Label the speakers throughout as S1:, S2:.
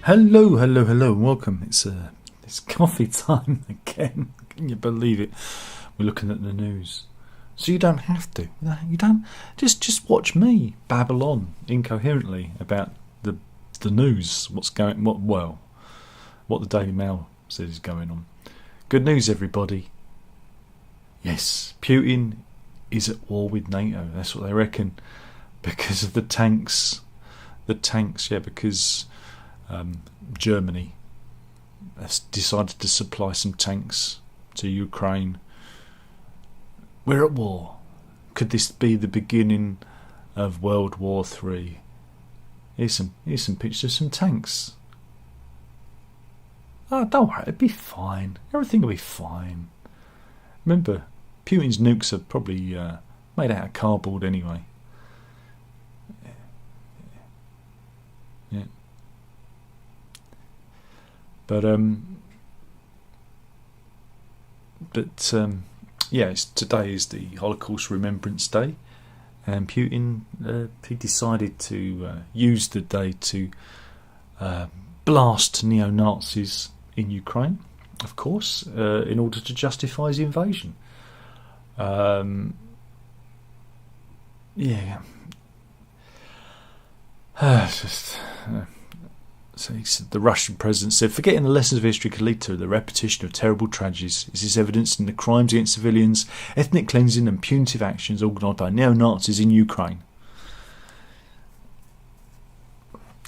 S1: Hello, hello, hello, and welcome. It's coffee time again. Can you believe it? We're looking at the news, so you don't have to. You don't just watch me babble on incoherently about the news. What the Daily Mail says is going on. Good news, everybody. Yes, Putin is at war with NATO. That's what they reckon, because of the tanks. Because Germany has decided to supply some tanks to Ukraine. We're at war. Could this be the beginning of World War III? Here's some pictures of some tanks. Oh, don't worry, it'll be fine. Everything will be fine. Remember, Putin's nukes are probably made out of cardboard anyway. Yeah. But today is the Holocaust Remembrance Day, and Putin he decided to use the day to blast neo-Nazis in Ukraine, of course, in order to justify his invasion. It's just. So he said, the Russian president said, forgetting the lessons of history could lead to the repetition of terrible tragedies. This is evidenced in the crimes against civilians, ethnic cleansing and punitive actions organised by neo-Nazis in Ukraine.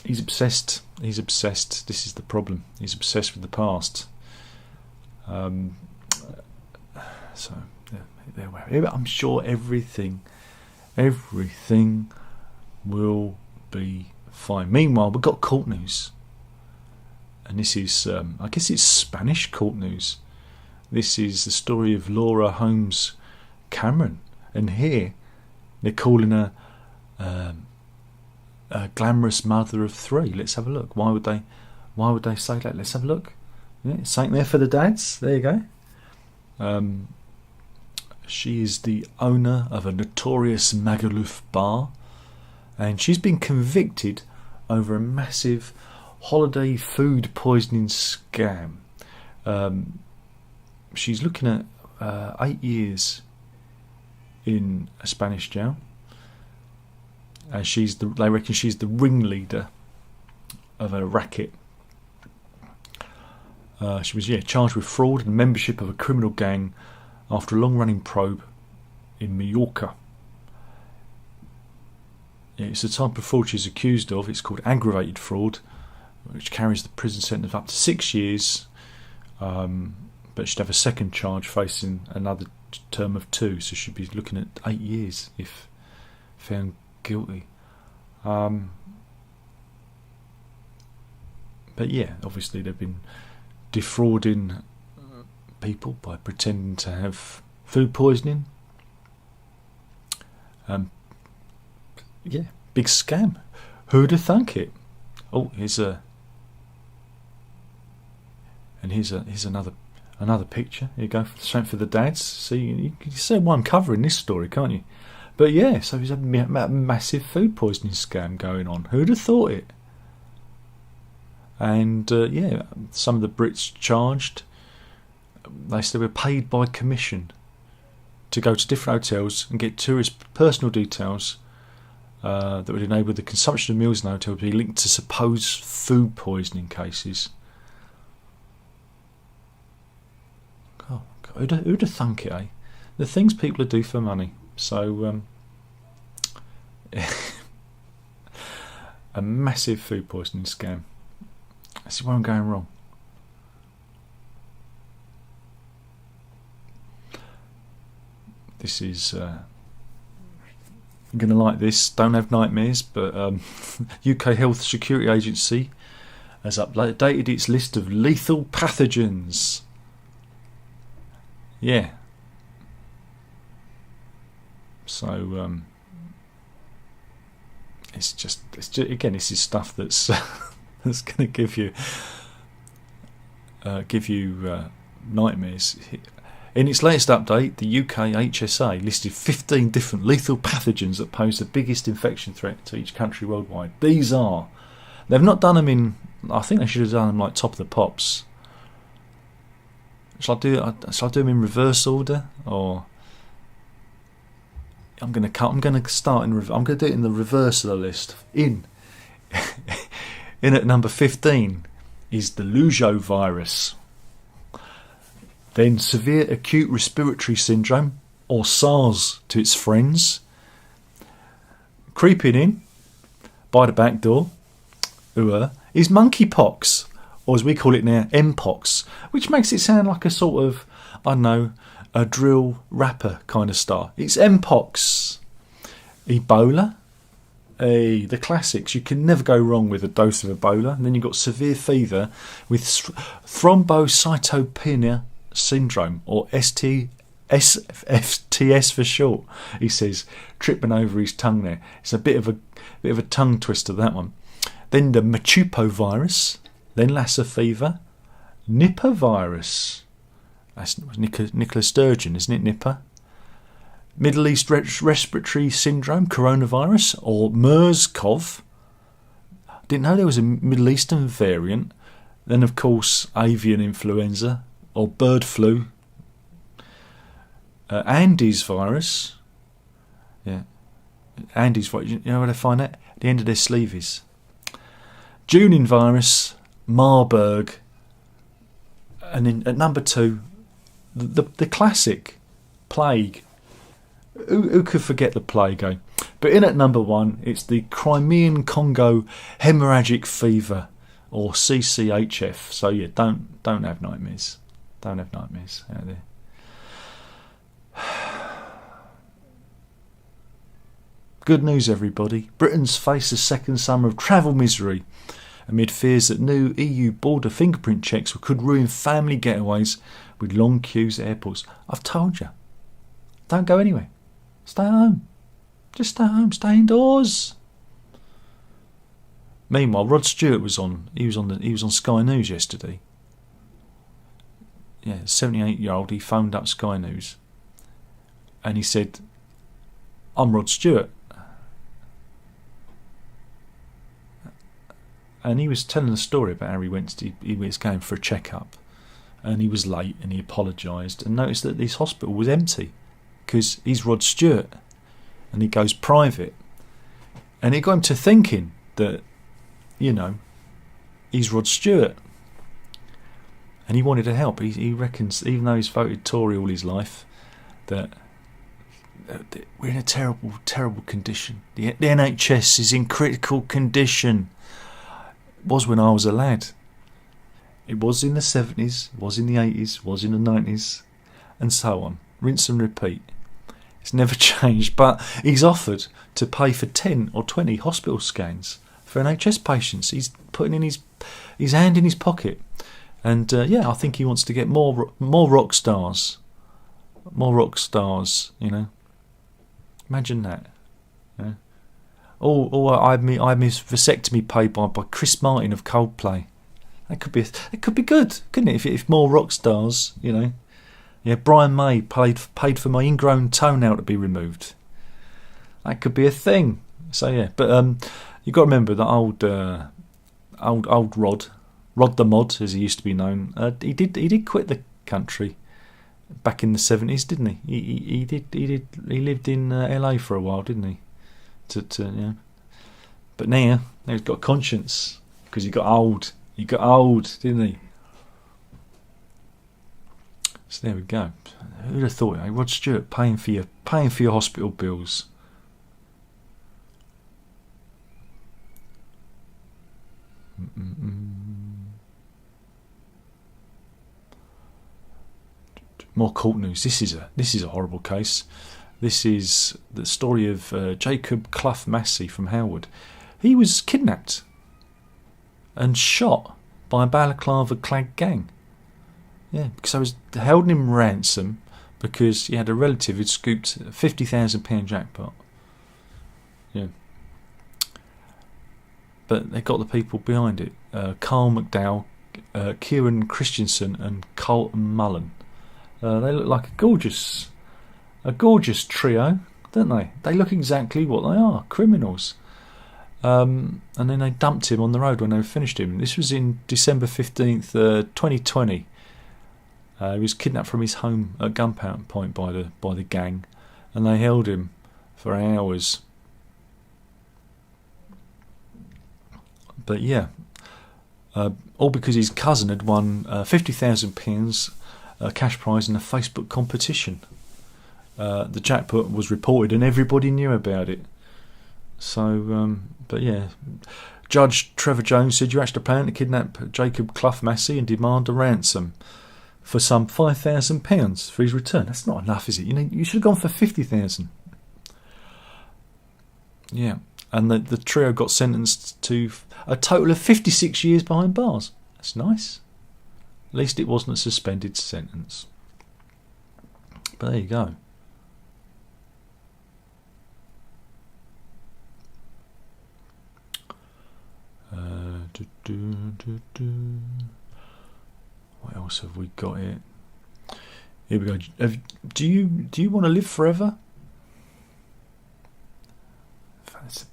S1: He's obsessed. This is the problem. He's obsessed with the past. I'm sure everything will be fine. Meanwhile, we've got court news. And this is, I guess it's Spanish court news. This is the story of Laura Holmes Cameron. And here, they're calling her a glamorous mother of three. Let's have a look. Why would they say that? Let's have a look. Yeah, something there for the dads. There you go. She is the owner of a notorious Magaluf bar. And she's been convicted over a massive holiday food poisoning scam. She's looking at 8 years in a Spanish jail. And they reckon she's the ringleader of a racket. She was charged with fraud and membership of a criminal gang after a long-running probe in Mallorca. It's the type of fraud she's accused of. It's called aggravated fraud, which carries the prison sentence of up to 6 years, but she'd have a second charge facing another term of 2, so she'd be looking at 8 years if found guilty. But yeah, obviously they've been defrauding people by pretending to have food poisoning. Big scam. Who'd have thunk it? Oh, here's another picture. Here you go, straight for the dads. See, you can see why I'm covering this story, can't you? But yeah, so there's a massive food poisoning scam going on. Who'd have thought it? And some of the Brits charged. They said they were paid by commission to go to different hotels and get tourists' personal details that would enable the consumption of meals in the hotel to be linked to supposed food poisoning cases. Oh, God, who'd have thunk it, eh? The things people do for money. So, a massive food poisoning scam. I see where I'm going wrong. This is... You're going to like this. Don't have nightmares, but UK Health Security Agency has updated its list of lethal pathogens. Yeah. So it's just again, this is stuff that's that's going to give you nightmares. In its latest update, the UK HSA listed 15 different lethal pathogens that pose the biggest infection threat to each country worldwide. They've not done them in I think they should have done them like Top of the Pops. Shall I do them in reverse order, or I'm going to start in. I'm going to do it in the reverse of the list. In at number 15 is the Lujo virus. Then severe acute respiratory syndrome, or SARS to its friends. Creeping in by the back door is monkeypox, or as we call it now, Mpox, which makes it sound like a sort of, I don't know, a drill rapper kind of star. It's Mpox. Ebola, the classics. You can never go wrong with a dose of Ebola. And then you've got severe fever with thrombocytopenia syndrome, or SFTS for short. He says, tripping over his tongue there. It's a bit of a tongue twister, that one. Then the Machupo virus, then Lassa fever, Nipah virus. That's Nicola Sturgeon, isn't it? Nipah. Middle East respiratory syndrome, coronavirus, or MERS-CoV. Didn't know there was a Middle Eastern variant. Then, of course, avian influenza, or bird flu. Andes virus. Yeah. Andes virus. You know where they find that? At the end of their sleeves. Junin virus, Marburg. And then at number 2, the classic plague. Who could forget the plague, eh? But in at number 1, it's the Crimean Congo hemorrhagic fever, or CCHF. So yeah, don't have nightmares. Don't have nightmares out there. Good news, everybody. Britons face a second summer of travel misery amid fears that new EU border fingerprint checks could ruin family getaways with long queues at airports. I've told you. Don't go anywhere. Stay at home. Just stay at home. Stay indoors. Meanwhile, Rod Stewart was on. He was on Sky News yesterday. Yeah, 78-year-old. He phoned up Sky News, and he said, "I'm Rod Stewart," and he was telling a story about how he was going for a checkup, and he was late, and he apologised, and noticed that this hospital was empty because he's Rod Stewart, and he goes private, and it got him to thinking that, you know, he's Rod Stewart, and he wanted to help. He reckons, even though he's voted Tory all his life, that we're in a terrible, terrible condition. The NHS is in critical condition. It was when I was a lad. It was in the 70s, it was in the 80s, it was in the 90s, and so on. Rinse and repeat. It's never changed, but he's offered to pay for 10 or 20 hospital scans for NHS patients. He's putting in his hand in his pocket. And I think he wants to get more rock stars. More rock stars, you know. Imagine that. Yeah. I had my vasectomy paid by Chris Martin of Coldplay. It could be good, couldn't it? If more rock stars, you know. Yeah, Brian May paid for my ingrown toenail to be removed. That could be a thing. So yeah, but you got to remember that old Rod the Mod, as he used to be known. He did quit the country back in the 70s, didn't he? He lived in LA for a while, didn't he? Yeah. But now he's got a conscience because he got old. He got old, didn't he? So there we go. Who'd have thought? Rod Stewart paying for your hospital bills. More court news. This is a horrible case. This is the story of Jacob Clough Massey from Howard. He was kidnapped and shot by a balaclava-clad gang. Yeah, because I was holding him ransom because he had a relative who'd scooped a £50,000 jackpot. Yeah. But they got the people behind it. Carl McDowell, Kieran Christensen and Carlton Mullen. They look like a gorgeous trio, don't they? They look exactly what they are, criminals. And then they dumped him on the road when they finished him. This was in December 15th, 2020. He was kidnapped from his home at gunpoint by the gang, and they held him for hours. But yeah, all because his cousin had won £50,000 cash prize in a Facebook competition. The jackpot was reported, and everybody knew about it. So, but yeah, Judge Trevor Jones said you actually plan to kidnap Jacob Clough Massey and demand a ransom for some £5,000 for his return. That's not enough, is it? You should have gone for 50,000. Yeah, and the trio got sentenced to a total of 56 years behind bars. That's nice. At least it wasn't a suspended sentence. But there you go. What else have we got here? Here we go. Do you want to live forever? It's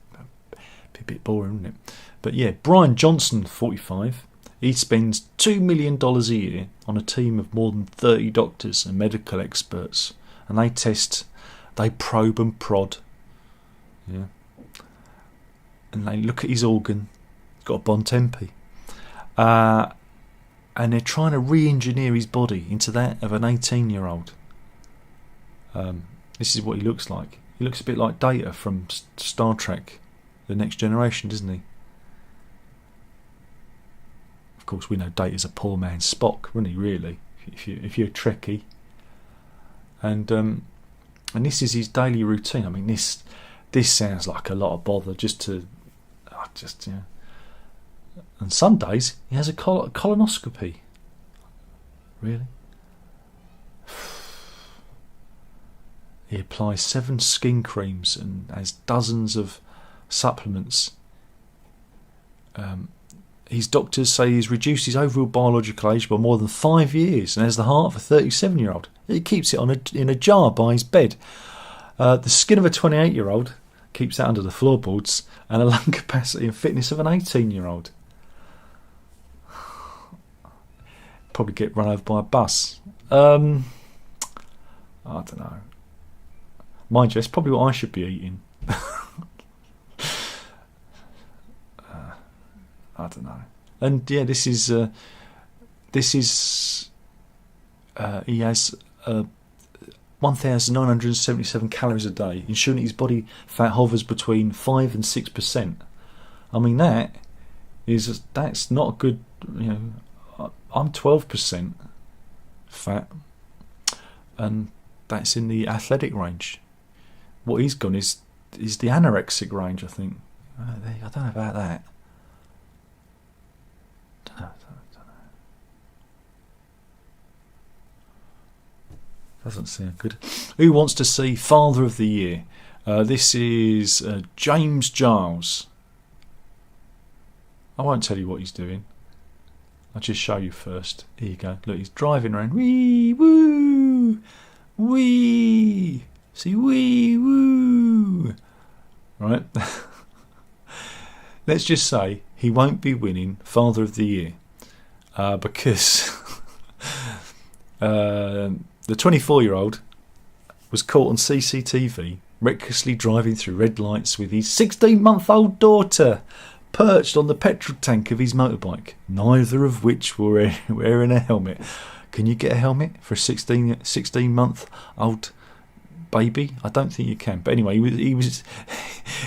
S1: a bit boring, isn't it? But yeah, Brian Johnson, 45. He spends $2 million a year on a team of more than 30 doctors and medical experts, and they probe and prod. Yeah. And they look at his organ. He's got a bon tempi. And they're trying to re-engineer his body into that of an 18-year-old. This is what he looks like. He looks a bit like Data from Star Trek, The Next Generation, doesn't he? Of course, we know Data's a poor man's Spock, wouldn't he? Really, if you're a Trekkie. And this is his daily routine. I mean, this sounds like a lot of bother yeah. And some days he has a colonoscopy. Really? He applies 7 skin creams and has dozens of supplements. His doctors say he's reduced his overall biological age by more than 5 years and has the heart of a 37-year-old. He keeps it in a jar by his bed. The skin of a 28-year-old keeps that under the floorboards, and a lung capacity and fitness of an 18-year-old. Probably get run over by a bus. I don't know. Mind you, it's probably what I should be eating. I don't know. And yeah, this is he has 1,977 calories a day, ensuring his body fat hovers between 5 and 6%. I mean, that's not a good. I'm 12% fat, and that's in the athletic range. What he's gone is the anorexic range, I think. I don't know about that. Don't know. Doesn't sound good. Who wants to see Father of the Year? This is James Giles. I won't tell you what he's doing. I'll just show you first. Here you go. Look, he's driving around. Wee woo, wee. See, wee woo. Right. Let's just say he won't be winning Father of the Year because the 24-year-old was caught on CCTV recklessly driving through red lights with his 16-month-old daughter perched on the petrol tank of his motorbike, neither of which were wearing a helmet. Can you get a helmet for a 16-month-old baby? I don't think you can. But anyway,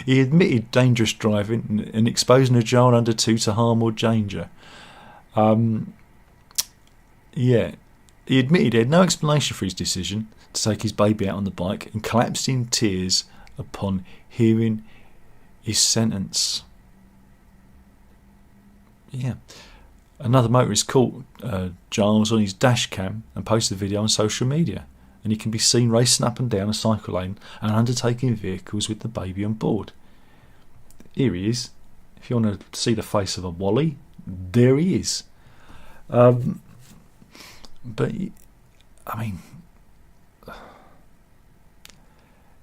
S1: he admitted dangerous driving and exposing a child under 2 to harm or danger. Yeah, he admitted he had no explanation for his decision to take his baby out on the bike and collapsed in tears upon hearing his sentence. Yeah. Another motorist caught Giles on his dash cam and posted the video on social media, and he can be seen racing up and down a cycle lane and undertaking vehicles with the baby on board. Here he is. If you want to see the face of a Wally, there he is. But I mean,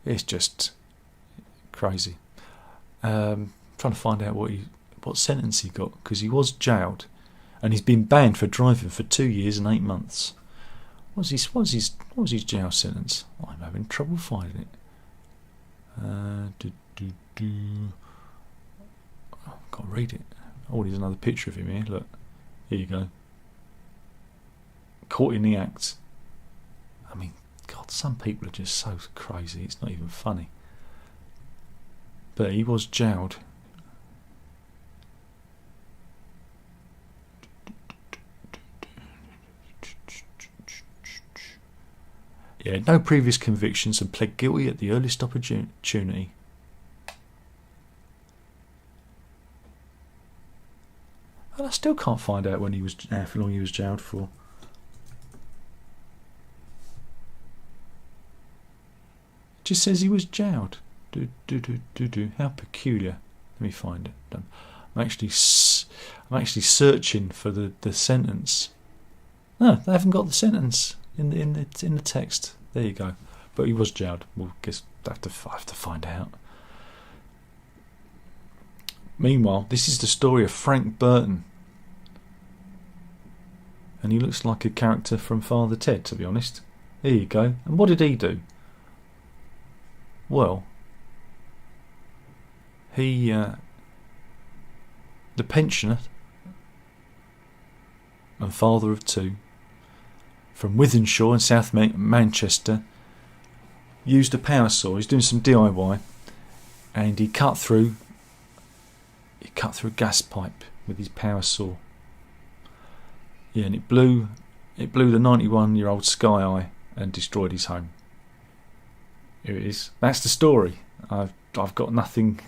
S1: it's just crazy. trying to find out what sentence he got, because he was jailed, and he's been banned for driving for 2 years and 8 months. What was his jail sentence? I'm having trouble finding it. I've got to read it. Oh, there's another picture of him here. Look, here you go. Caught in the act. I mean, God, some people are just so crazy. It's not even funny. But he was jailed. Yeah, no previous convictions and pled guilty at the earliest opportunity. And I still can't find out how long he was jailed for. It just says he was jailed. How peculiar. Let me find it. I'm actually searching for the sentence. No, they haven't got the sentence in the text. There you go. But he was jailed. We'll guess I have to find out. Meanwhile, this is the story of Frank Burton, and he looks like a character from Father Ted, to be honest. There you go. And what did he do? Well, he the pensioner and father of two from Wythenshawe in South Manchester used a power saw. He's doing some DIY, and he cut through a gas pipe with his power saw. Yeah, and it blew the 91-year-old Sky Eye and destroyed his home. Here it is. That's the story. I've got nothing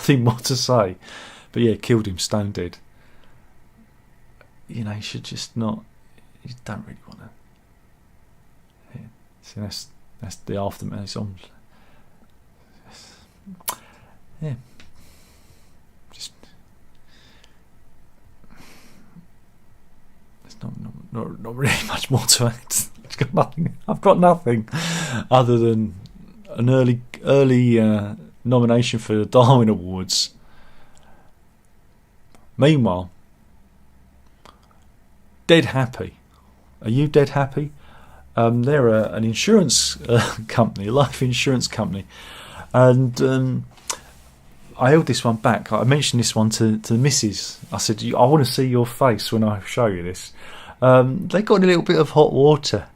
S1: more to say. But yeah, killed him stone dead. You know, you should just not. You don't really want to. Yeah. So that's the aftermath. It's on. Yeah. Just. There's not really much more to it. I've got nothing other than an early nomination for the Darwin Awards. Meanwhile, Dead Happy. Are you dead happy? They're an insurance company, a life insurance company, and I held this one back. I mentioned this one to the missus. I said, I want to see your face when I show you this. They got a little bit of hot water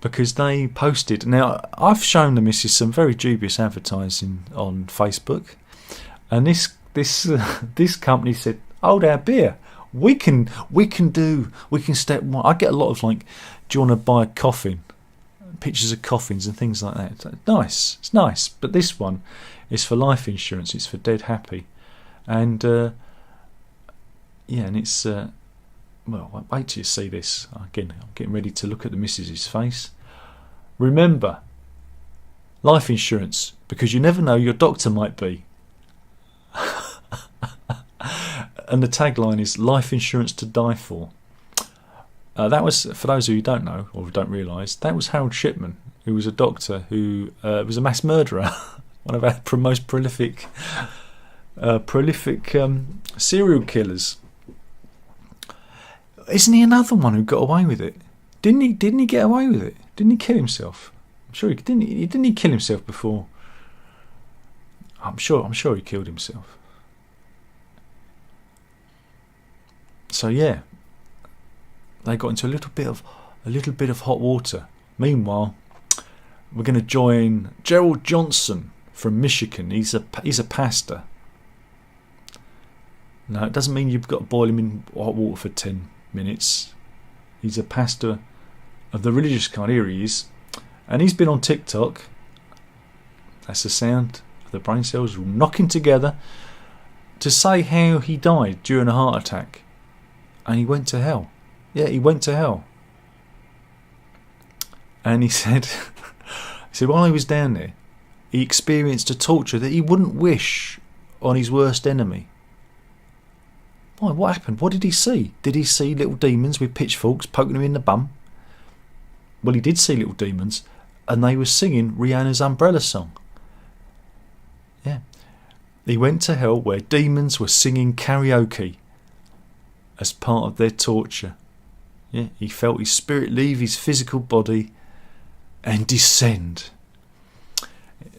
S1: because they posted. Now, I've shown the missus some very dubious advertising on Facebook, and this company said, "Hold our beer. We can step one." I get a lot of like, "Do you want to buy a coffin?" Pictures of coffins and things like that. It's nice. But this one is for life insurance. It's for Dead Happy, and and it's well. Wait till you see this. Again, I'm getting ready to look at the missus's face. Remember, life insurance, because you never know, your doctor might be. And the tagline is "Life insurance to die for." That was, for those of you who don't know or don't realise, that was Harold Shipman, who was a doctor who was a mass murderer, one of our most prolific serial killers. Isn't he another one who got away with it? Didn't he get away with it? Didn't he kill himself? I'm sure he didn't. Didn't he kill himself before? I'm sure he killed himself. So yeah, they got into a little bit of hot water. Meanwhile, we're going to join Gerald Johnson from Michigan. He's a pastor. No, it doesn't mean you've got to boil him in hot water for 10 minutes. He's a pastor of the religious kind. Here he is, and he's been on TikTok. That's the sound of the brain cells knocking together to say how he died during a heart attack. And he went to hell. Yeah, he went to hell. And he said, while he was down there, he experienced a torture that he wouldn't wish on his worst enemy. Why? What happened? What did he see? Did he see little demons with pitchforks poking him in the bum? Well, he did see little demons, and they were singing Rihanna's Umbrella song. Yeah. He went to hell where demons were singing karaoke as part of their torture. Yeah, he felt his spirit leave his physical body and descend.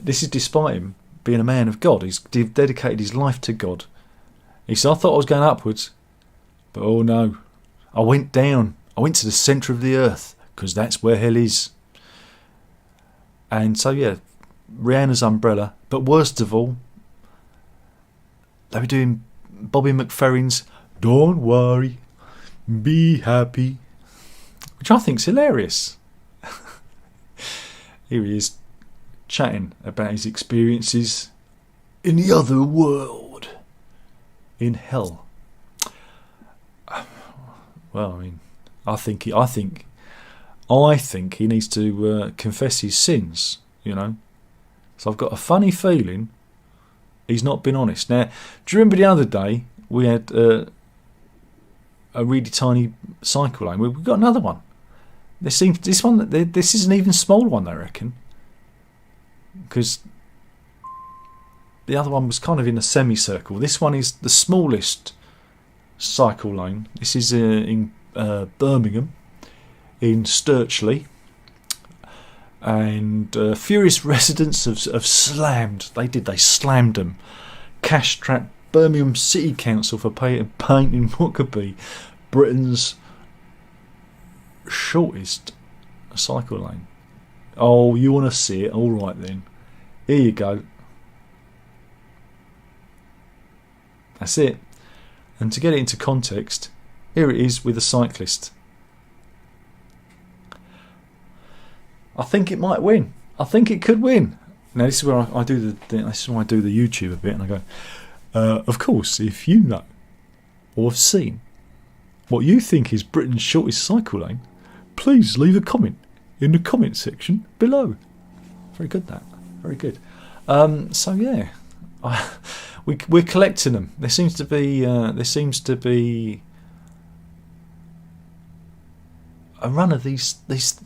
S1: This is despite him being a man of God. He's dedicated his life to God. He said, I thought I was going upwards, but oh no, I went down. I went to the centre of the earth, because that's where hell is. And so yeah, Rihanna's Umbrella. But worst of all, they were doing Bobby McFerrin's Don't Worry, Be Happy, which I think's hilarious. Here he is chatting about his experiences in the other world, in hell. Well, I mean, I think he needs to confess his sins, you know. So I've got a funny feeling he's not been honest. Now, do you remember the other day we had a really tiny cycle lane? We've got another one. This is an even smaller one, I reckon, because the other one was kind of in a semicircle. This one is the smallest cycle lane. This is in Birmingham, in Sturchley, and furious residents have slammed. They slammed them. Cash trap Birmingham City Council for painting what could be Britain's shortest cycle lane. Oh, you want to see it? All right then. Here you go. That's it. And to get it into context, here it is with a cyclist. I think it might win. I think it could win. Now this is where I do this is why I do the YouTube a bit, and I go, of course, if you know or have seen what you think is Britain's shortest cycle lane, please leave a comment in the comment section below. Very good, that. Very good. So yeah, we're collecting them. There seems to be a run of these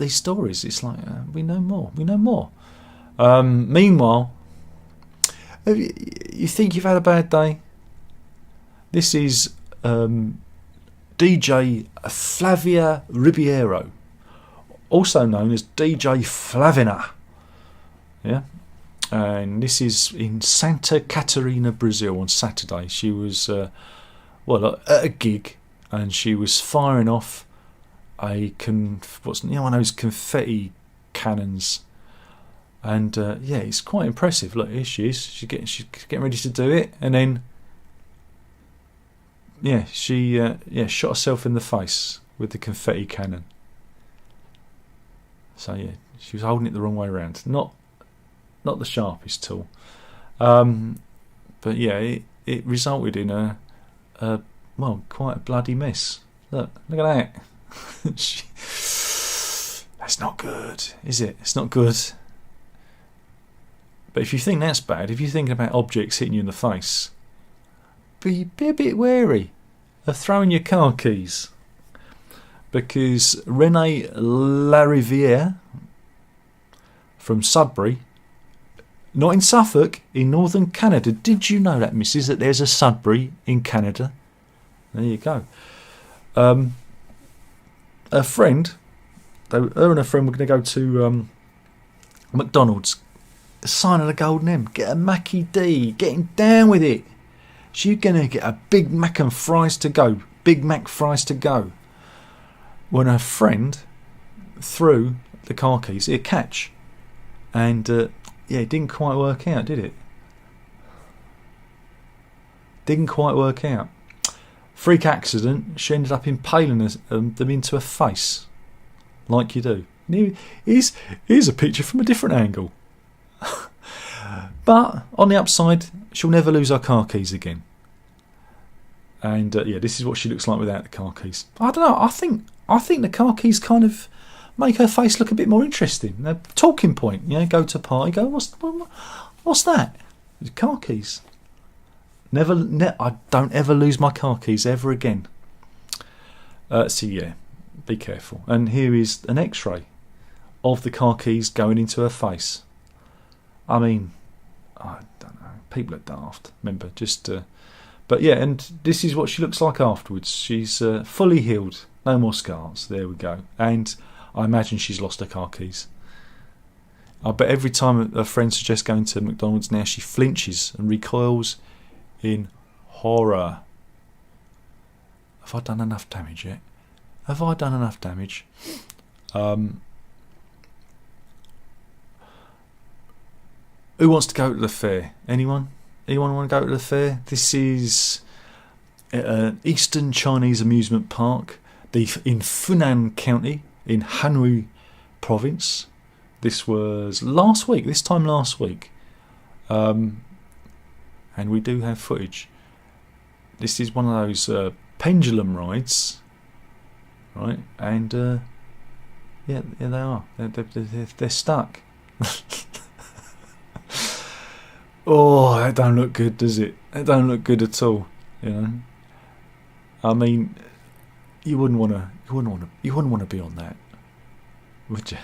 S1: stories. It's like we know more. Meanwhile, you think you've had a bad day? This is DJ Flavia Ribeiro, also known as DJ Flavina. Yeah, and this is in Santa Catarina, Brazil, on Saturday. She was at a gig, and she was firing off one of those confetti cannons, and it's quite impressive. Look, here she is. She's getting ready to do it, and then she shot herself in the face with the confetti cannon. So yeah, she was holding it the wrong way around. Not the sharpest tool, but yeah, it resulted in quite a bloody mess. Look at that. That's not good, is it? It's not good. But if you think that's bad, if you're thinking about objects hitting you in the face, be a bit wary of throwing your car keys, because Renee Lariviere from Sudbury, not in Suffolk, in northern Canada. Did you know that, missus, that there's a Sudbury in Canada? There you go. Her friend, her and her friend were going to go to McDonald's, the sign of the Golden M, get a Mackie D, getting down with it. She's going to get a Big Mac and fries to go. Big Mac fries to go. When her friend threw the car keys, it catch. And it didn't quite work out, did it? Didn't quite work out. Freak accident, she ended up impaling them into her face, like you do. Here's a picture from a different angle. But on the upside, she'll never lose her car keys again. And this is what she looks like without the car keys. I don't know. I think the car keys kind of make her face look a bit more interesting. A talking point. Go to a party. Go, what's that? It's car keys. I don't ever lose my car keys ever again. Be careful. And here is an X-ray of the car keys going into her face. I mean, I don't know. People are daft. Remember, just. But yeah, and this is what she looks like afterwards. She's fully healed, no more scars. There we go. And I imagine she's lost her car keys. I bet every time a friend suggests going to McDonald's now, she flinches and recoils in horror. Have I done enough damage yet? Have I done enough damage? Who wants to go to the fair? Anyone? Anyone want to go to the fair? This is an Eastern Chinese amusement park in Funan County in Anhui Province. This was last week, this time last week. And we do have footage. This is one of those pendulum rides, right? And yeah, they are. They're stuck. Oh, that don't look good, does it? That don't look good at all. You know. I mean, you wouldn't want to be on that, would you?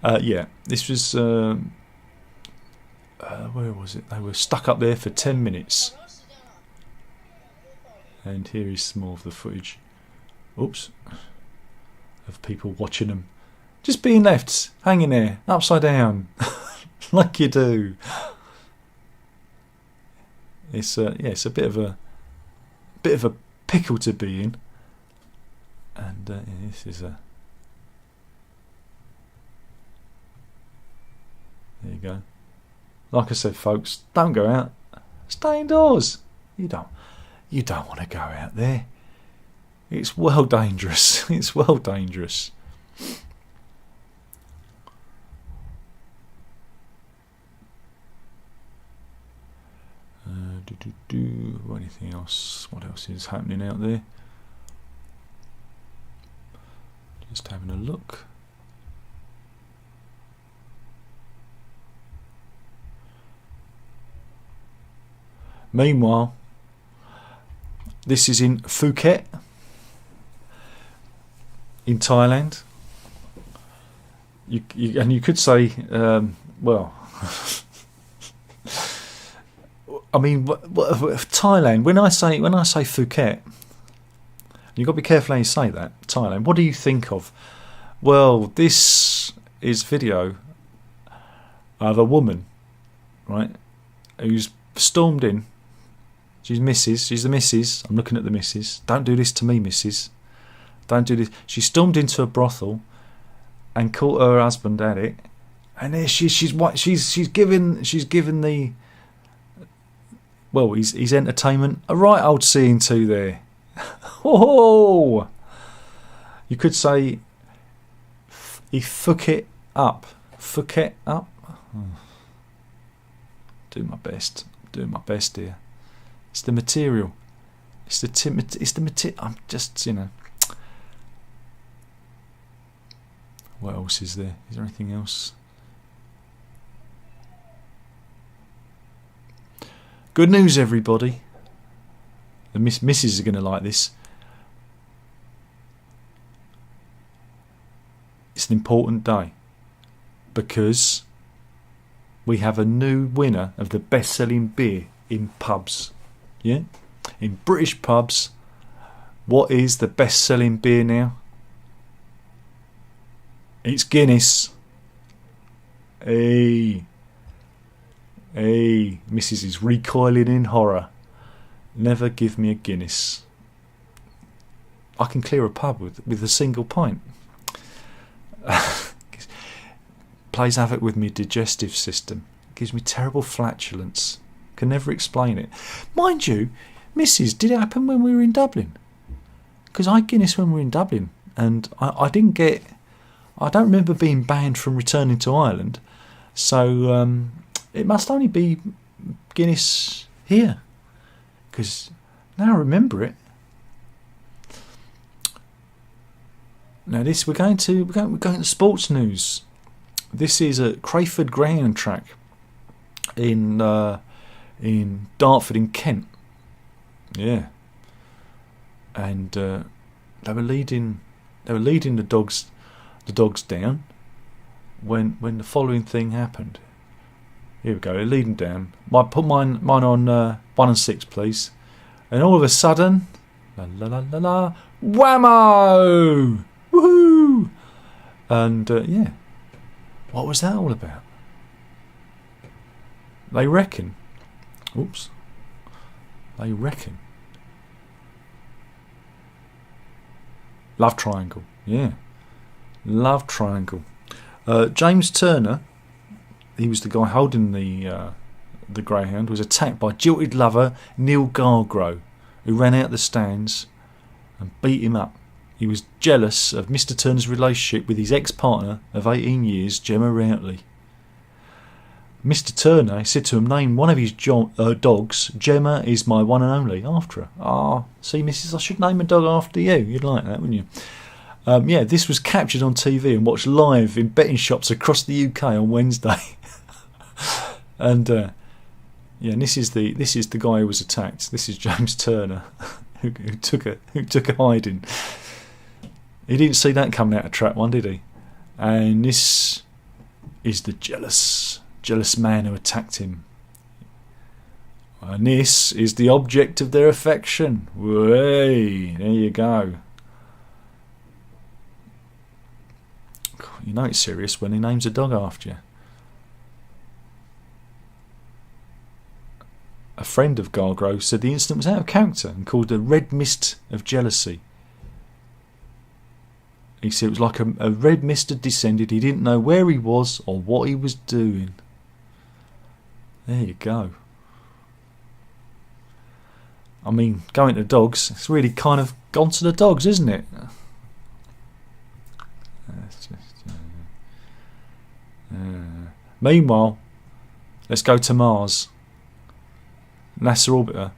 S1: Yeah, this was. Where was it? They were stuck up there for 10 minutes. And here is some more of the footage. Oops. Of people watching them. Just being left, hanging there, upside down. Like you do. It's yeah, it's a bit of a pickle to be in. And yeah, this is a. There you go. Like I said, folks, don't go out. Stay indoors. You don't want to go out there. It's well dangerous. It's well dangerous. Anything else? What else is happening out there? Just having a look. Meanwhile, this is in Phuket, in Thailand. You could say, well, I mean, Thailand. When I say Phuket, you've got to be careful how you say that. Thailand. What do you think of? Well, this is video of a woman, right, who's stormed in. She's the missus. I'm looking at the missus. Don't do this to me, missus. Don't do this. She stormed into a brothel and caught her husband at it. And there she's given the, well, he's entertainment a right old seeing to there. Oh, you could say he fuck it up. Fuck it up. Do my best. Doing my best here. It's the material. It's the material. I'm just, you know. What else is there? Is there anything else? Good news, everybody. The missus are going to like this. It's an important day because we have a new winner of the best-selling beer in pubs. Yeah? In British pubs, what is the best-selling beer now? It's Guinness. Hey, Mrs. is recoiling in horror. Never give me a Guinness. I can clear a pub with a single pint. Plays havoc with my digestive system. Gives me terrible flatulence. Can never explain it. Mind you, Mrs., did it happen when we were in Dublin? Because I had Guinness when we were in Dublin, and I didn't get. I don't remember being banned from returning to Ireland, so it must only be Guinness here. Because now I remember it. Now this we're going to sports news. This is at Crayford Ground Track in Dartford in Kent. Yeah, and they were leading the dogs down when the following thing happened. Here we go. Lead them down. Put mine on 1 and 6, please. And all of a sudden, la la la la la, whammo! Woohoo! And yeah, what was that all about? They reckon. Oops. They reckon. Love triangle. Yeah. Love triangle. James Turner, he was the guy holding the greyhound, was attacked by jilted lover Neil Gargrow, who ran out the stands and beat him up. He was jealous of Mr. Turner's relationship with his ex-partner of 18 years, Gemma Routley. Mr. Turner said to him, name one of his dogs. Gemma is my one and only. After her. Ah, see, missus, I should name a dog after you. You'd like that, wouldn't you? Yeah, this was captured on TV and watched live in betting shops across the UK on Wednesday. And yeah, and this is the guy who was attacked. This is James Turner, who took a hiding. He didn't see that coming out of Track 1, did he? And this is the jealous man who attacked him. And this is the object of their affection. Way, there you go. You know it's serious when he names a dog after you. A friend of Gargrow said the incident was out of character and called a red mist of jealousy. He said it was like a red mist had descended. He didn't know where he was or what he was doing. There you go. I mean, going to dogs, it's really kind of gone to the dogs, isn't it? Meanwhile, let's go to Mars. NASA orbiter,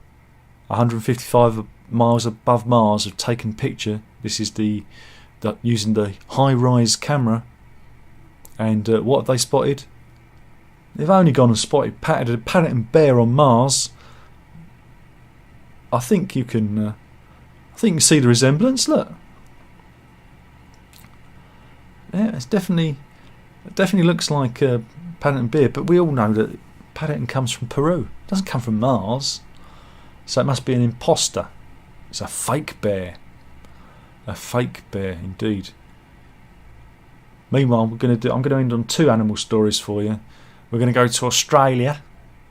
S1: 155 miles above Mars, have taken a picture. This is using the high-rise camera. And what have they spotted? They've only gone and spotted Paddington Bear on Mars. I think you can see the resemblance. Look, yeah, it definitely looks like Paddington Bear. But we all know that Paddington comes from Peru. It doesn't come from Mars. So it must be an imposter. It's a fake bear. A fake bear, indeed. Meanwhile, I'm going to end on 2 animal stories for you. We're going to go to Australia,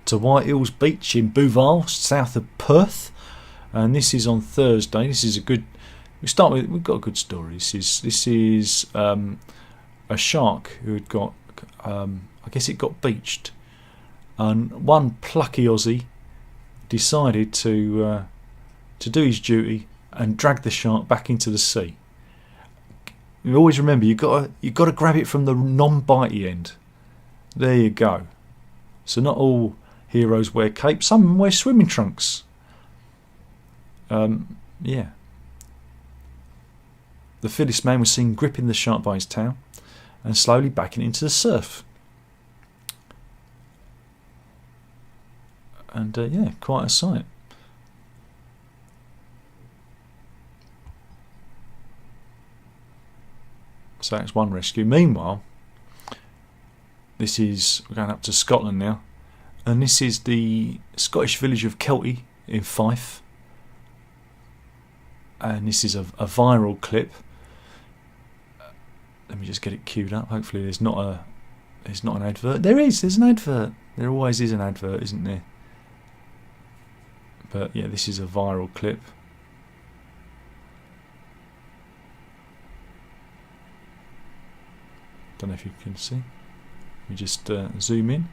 S1: to White Hills Beach in Booval, south of Perth, and this is on Thursday. This is a good. We've got a good story. This is a shark who had got. I guess it got beached, and one plucky Aussie decided to do his duty and drag the shark back into the sea. You always remember you got to grab it from the non-bitey end. There you go. So not all heroes wear capes. Some wear swimming trunks. Yeah. The fittest man was seen gripping the shark by his tail and slowly backing it into the surf. And yeah, quite a sight. So that's one rescue. Meanwhile, we're going up to Scotland now, and this is the Scottish village of Kelty in Fife, and this is a viral clip. Let me just get it queued up. Hopefully there's not an advert. There's an advert. There always is an advert, isn't there? But yeah, this is a viral clip. Don't know if you can see. Let me just zoom in.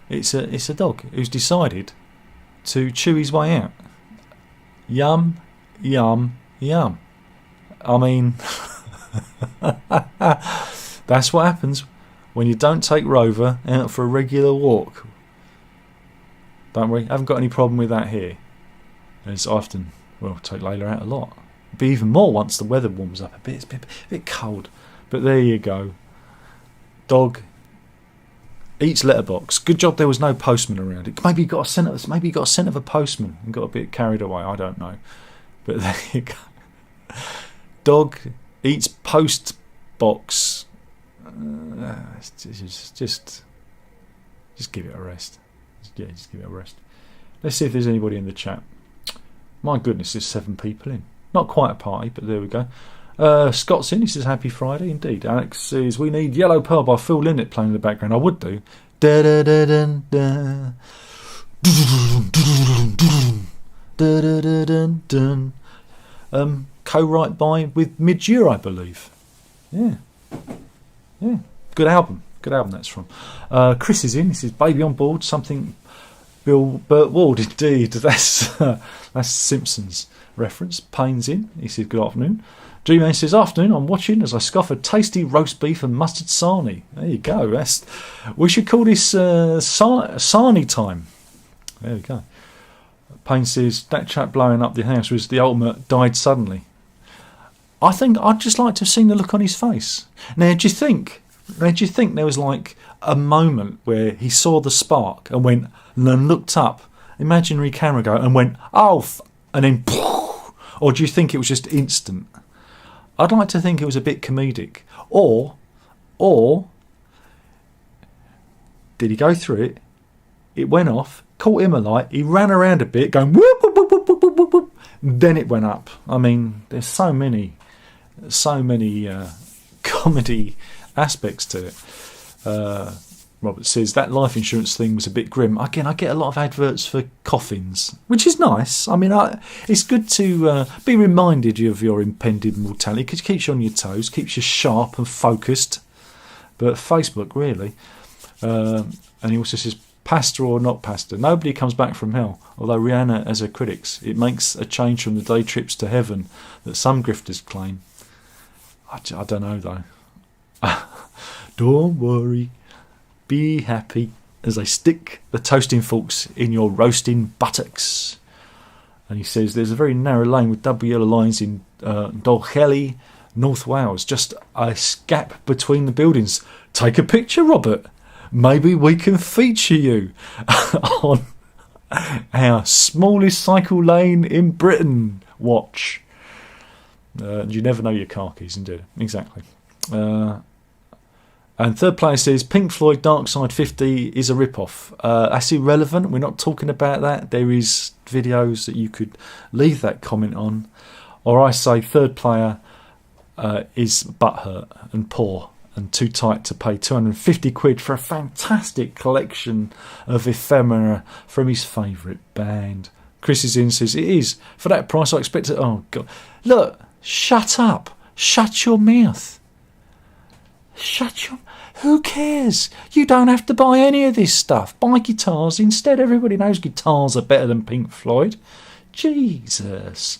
S1: It's a dog who's decided to chew his way out. Yum, yum, yum. I mean, that's what happens when you don't take Rover out for a regular walk. Don't worry, I haven't got any problem with that here. As often, take Layla out a lot. It'll be even more once the weather warms up a bit. It's a bit cold, but there you go. Dog eats letterbox. Good job there was no postman around it. Maybe he got a scent of a postman and got a bit carried away. I don't know, but there you go. Dog eats post box. It's Just give it a rest. Just give it a rest. Let's see if there's anybody in the chat. My goodness, there's 7 people in. Not quite a party, but there we go. Scott's in. He says happy Friday. Indeed. Alex says we need Yellow Pearl by Phil Lynott playing in the background. I would do. Da da da da da. Co-write with Midge, I believe. Yeah. Good album that's from. Chris is in. He says baby on board. Something Burt Ward. Indeed, that's Simpsons reference. Payne's in. He says good afternoon. G-Man says afternoon. I'm watching as I scoff a tasty roast beef and mustard sarnie. There you go. We should call this sarnie time. There we go. Payne says that chap blowing up the house was the ultimate died suddenly. I think I'd just like to have seen the look on his face. Now, do you think there was like a moment where he saw the spark and went and looked up, imaginary camera go, and went, and then, or do you think it was just instant? I'd like to think it was a bit comedic. Or did he go through it? It went off, caught him a light, he ran around a bit, going whoop, whoop, whoop, whoop, whoop, whoop, whoop, then it went up. I mean, there's so many comedy aspects to it. Robert says that life insurance thing was a bit grim. Again, I get a lot of adverts for coffins, which is nice. I mean, it's good to be reminded of your impending mortality because it keeps you on your toes, keeps you sharp and focused. But Facebook, really. And he also says, pastor or not pastor, nobody comes back from hell. Although Rihanna has her critics, it makes a change from the day trips to heaven that some grifters claim. I don't know, though. Don't worry. Be happy as they stick the toasting forks in your roasting buttocks. And he says there's a very narrow lane with double yellow lines in Dolgelly, North Wales. Just a gap between the buildings. Take a picture, Robert. Maybe we can feature you on our smallest cycle lane in Britain. Watch. You never know your car keys, indeed. Exactly. And third player says Pink Floyd Dark Side 50 is a rip-off. That's irrelevant. We're not talking about that. There is videos that you could leave that comment on. Or I say third player is butthurt and poor and too tight to pay 250 quid for a fantastic collection of ephemera from his favourite band. Chris is in, says it is. For that price I expect it. Oh, God. Look, shut up. Shut your mouth. Who cares? You don't have to buy any of this stuff. Buy guitars instead. Everybody knows guitars are better than Pink Floyd. Jesus.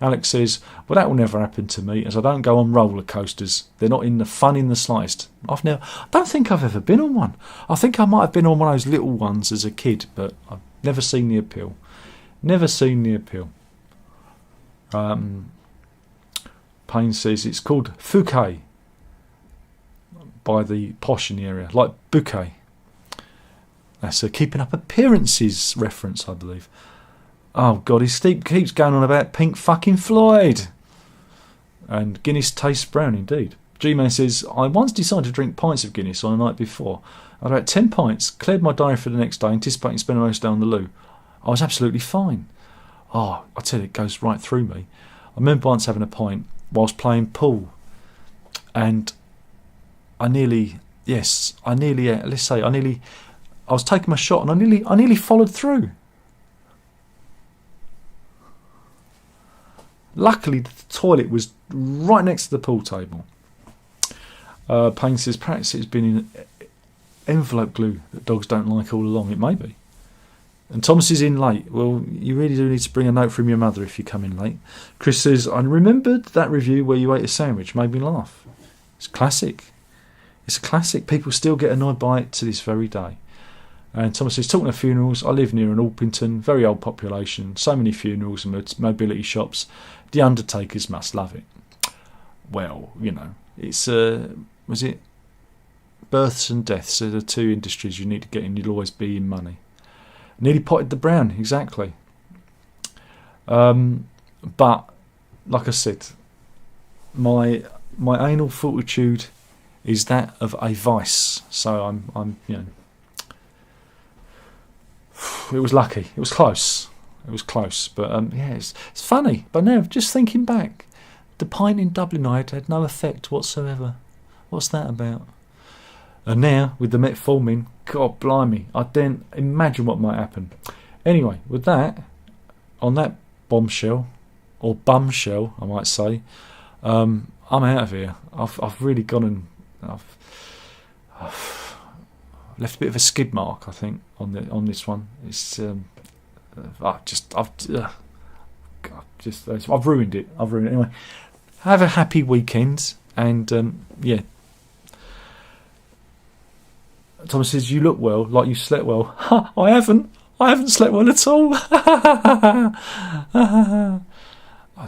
S1: Alex says, well, that will never happen to me as I don't go on roller coasters. They're not in the fun in the slightest. I don't think I've ever been on one. I think I might have been on one of those little ones as a kid, but I've never seen the appeal. Never seen the appeal. Payne says it's called Fouquet by the posh in the area, like bouquet. That's a Keeping Up Appearances reference, I believe. Oh God, his Steve keeps going on about Pink fucking Floyd. And Guinness tastes brown indeed. G-Man says, I once decided to drink pints of Guinness on the night before. I had about 10 pints, cleared my diary for the next day, anticipating spending most day on the loo. I was absolutely fine. Oh, I tell you, it goes right through me. I remember once having a pint whilst playing pool. And I was taking my shot and I nearly followed through. Luckily, the toilet was right next to the pool table. Payne says, perhaps it's been in envelope glue that dogs don't like all along. It may be. And Thomas is in late. Well, you really do need to bring a note from your mother if you come in late. Chris says, I remembered that review where you ate a sandwich. Made me laugh. It's classic. It's a classic. People still get annoyed by it to this very day. And Thomas says, talking of funerals, I live near an Alpington, very old population, so many funerals and mobility shops. The undertakers must love it. Well, you know, it's, was it? Births and deaths are the two industries you need to get in. You'll always be in money. Nearly potted the brown, exactly. But, like I said, my anal fortitude is that of a vice. So I'm you know, it was lucky. It was close. It was close. But yeah, it's funny. But now, just thinking back, the pint in Dublin night had no effect whatsoever. What's that about? And now, with the metformin, God blimey, I didn't imagine what might happen. Anyway, with that, on that bombshell, or bumshell, I might say, I'm out of here. I've really gone and I've left a bit of a skid mark, I think, on this one. It's I've ruined it. Anyway. Have a happy weekend, and yeah. Thomas says, you look well, like you slept well. I haven't slept well at all.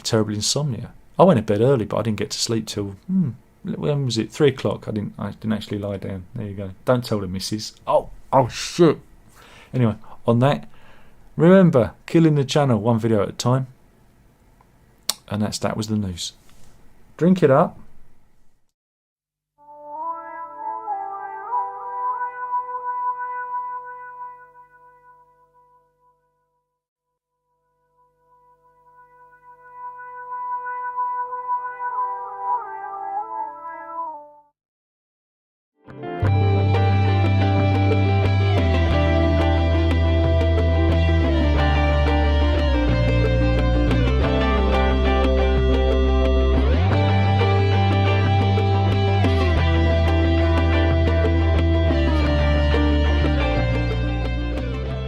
S1: Terrible insomnia. I went to bed early, but I didn't get to sleep till when was it? 3 o'clock. I didn't actually lie down. There you go. Don't tell the missus. Oh shit. Anyway, on that, remember, killing the channel one video at a time. And that was the news. Drink it up.